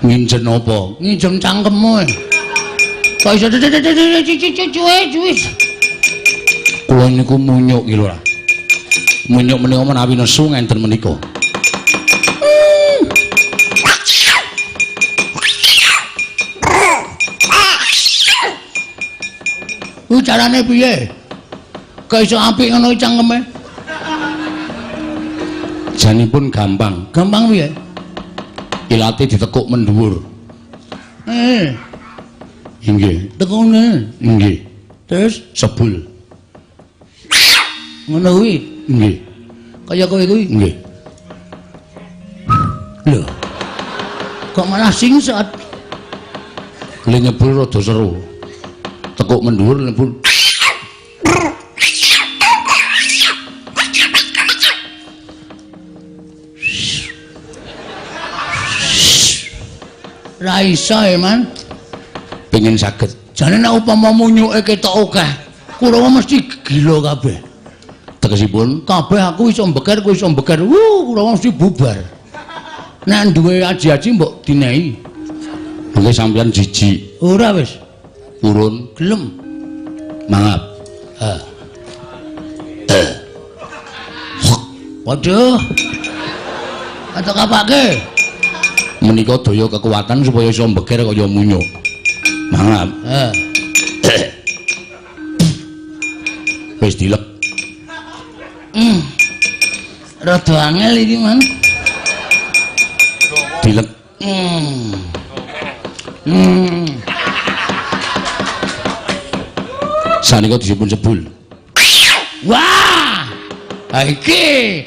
Nginjen apa? Nginjem cangkemmu. Kok iso cuwe. Kula niku munyuk iki lho. Munyuk menika menawi nesu ngenten menika. Ku carane piye? Kok iso apik ngono cangkeme? Janipun gampang. Gampang piye? Ilate ditekuk mendhuwur. Inggih. Tekune. Inggih. Terus Sebul. ngono kuwi. Nggih. Kaya kowe kuwi. Nggih. Lho. Kok malah singset? Le nyebul rada seru. Tekuk mendhuwur nyebul. Ra iso Man. Pengen saged. Jane nek upama munyuke ketok akeh, Kurawa mesti gila kabeh. Tegesipun Kabeh aku iso mbeker, kowe iso mbeker. Kurawa mesti bubar. Nek duwe aji-aji mbok dinehi. mengke sampeyan jijik. Ora wis. Urun Gelem. mangap. Waduh. Atok apake? Menika daya kekuatan supaya iso mbeker kaya munyuk. Mangap. Wis dilek. Rada angel iki, Man. Dilek. Sanika disipun sebul. Wah! Iki